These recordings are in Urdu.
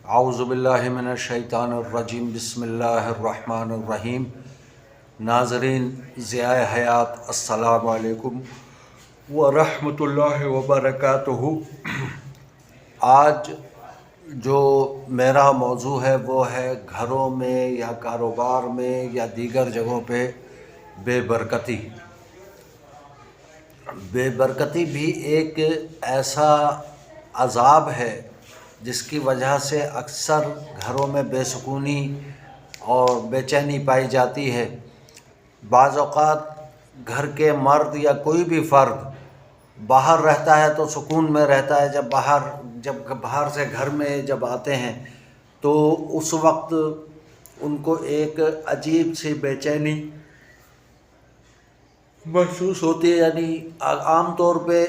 اعوذ باللہ من الشیطان الرجیم بسم اللہ الرحمن الرحیم۔ ناظرین ضیاء حیات السلام علیکم ورحمۃ اللہ وبرکاتہ۔ آج جو میرا موضوع ہے وہ ہے گھروں میں یا کاروبار میں یا دیگر جگہوں پہ بے برکتی۔ بے برکتی بھی ایک ایسا عذاب ہے جس کی وجہ سے اکثر گھروں میں بے سکونی اور بے چینی پائی جاتی ہے۔ بعض اوقات گھر کے مرد یا کوئی بھی فرد باہر رہتا ہے تو سکون میں رہتا ہے، جب باہر سے گھر میں جب آتے ہیں تو اس وقت ان کو ایک عجیب سی بے چینی محسوس ہوتی ہے۔ یعنی عام طور پہ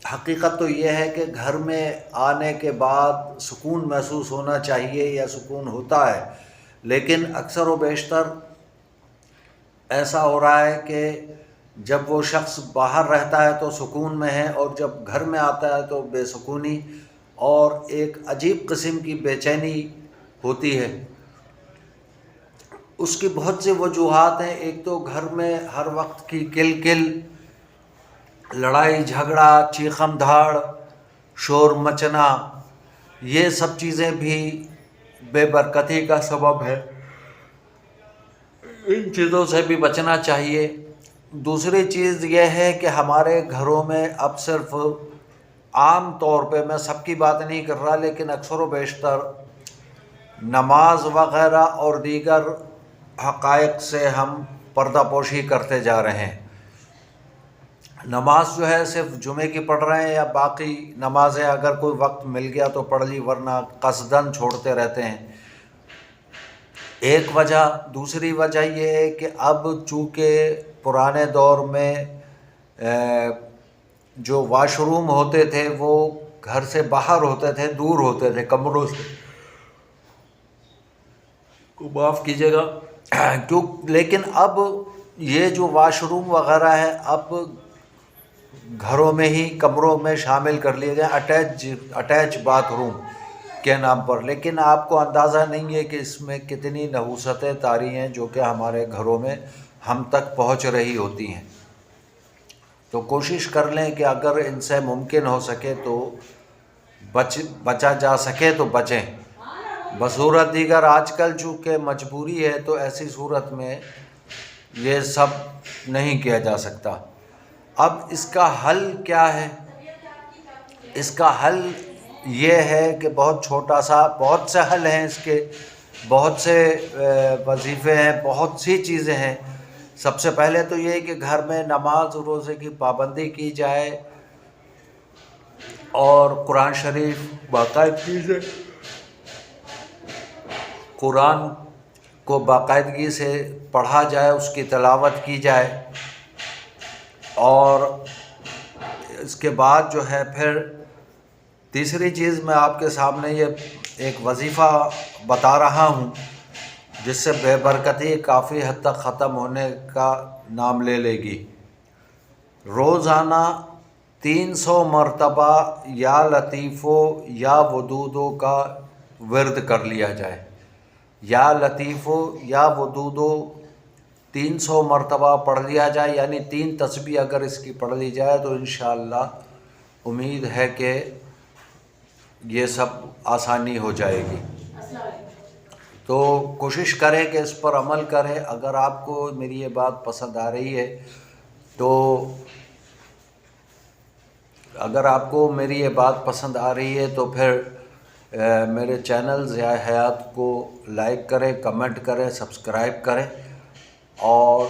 حقیقت تو یہ ہے کہ گھر میں آنے کے بعد سکون محسوس ہونا چاہیے یا سکون ہوتا ہے، لیکن اکثر و بیشتر ایسا ہو رہا ہے کہ جب وہ شخص باہر رہتا ہے تو سکون میں ہے، اور جب گھر میں آتا ہے تو بے سکونی اور ایک عجیب قسم کی بے چینی ہوتی ہے۔ اس کی بہت سی وجوہات ہیں۔ ایک تو گھر میں ہر وقت کی کل کل، لڑائی جھگڑا، چیخم دھاڑ، شور مچنا، یہ سب چیزیں بھی بے برکتی کا سبب ہے۔ ان چیزوں سے بھی بچنا چاہیے۔ دوسری چیز یہ ہے کہ ہمارے گھروں میں اب صرف عام طور پہ، میں سب کی بات نہیں کر رہا، لیکن اکثر و بیشتر نماز وغیرہ اور دیگر حقائق سے ہم پردہ پوشی کرتے جا رہے ہیں۔ نماز جو ہے صرف جمعے کی پڑھ رہے ہیں، یا باقی نمازیں اگر کوئی وقت مل گیا تو پڑھ لی، ورنہ قصداً چھوڑتے رہتے ہیں۔ ایک وجہ۔ دوسری وجہ یہ ہے کہ اب چونکہ پرانے دور میں جو واش روم ہوتے تھے وہ گھر سے باہر ہوتے تھے، دور ہوتے تھے کمروں سے، معاف کیجیے گا، لیکن اب یہ جو واش روم وغیرہ ہے اب گھروں میں ہی کمروں میں شامل کر لیے گئے، اٹیچ باتھ روم کے نام پر۔ لیکن آپ کو اندازہ نہیں ہے کہ اس میں کتنی نحوستیں طاری ہیں جو کہ ہمارے گھروں میں ہم تک پہنچ رہی ہوتی ہیں۔ تو کوشش کر لیں کہ اگر ان سے ممکن ہو سکے تو بچا جا سکے تو بچیں۔ بصورت دیگر آج کل چونکہ مجبوری ہے تو ایسی صورت میں یہ سب نہیں کیا جا سکتا۔ اب اس کا حل کیا ہے؟ اس کا حل یہ ہے کہ بہت چھوٹا سا، بہت سے حل ہیں اس کے، بہت سے وظیفے ہیں، بہت سی چیزیں ہیں۔ سب سے پہلے تو یہ ہے کہ گھر میں نماز روزے کی پابندی کی جائے اور قرآن شریف باقاعدگی سے، قرآن کو باقاعدگی سے پڑھا جائے، اس کی تلاوت کی جائے، اور اس کے بعد جو ہے پھر تیسری چیز میں آپ کے سامنے یہ ایک وظیفہ بتا رہا ہوں جس سے بے برکتی کافی حد تک ختم ہونے کا نام لے لے گی۔ روزانہ 300 مرتبہ یا لطیفو یا ودودو کا ورد کر لیا جائے۔ یا لطیفو یا ودودو 300 مرتبہ پڑھ لیا جائے، یعنی 3 تسبیح اگر اس کی پڑھ لی جائے تو انشاءاللہ امید ہے کہ یہ سب آسانی ہو جائے گی۔ تو کوشش کریں کہ اس پر عمل کریں۔ اگر آپ کو میری یہ بات پسند آ رہی ہے تو پھر میرے چینل ضیاء حیات کو لائک کریں، کمنٹ کریں، سبسکرائب کریں، اور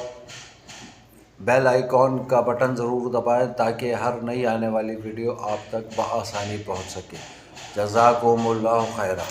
بیل آئیکن کا بٹن ضرور دبائیں تاکہ ہر نئی آنے والی ویڈیو آپ تک بآسانی پہنچ سکے۔ جزاکم اللہ خیرہ۔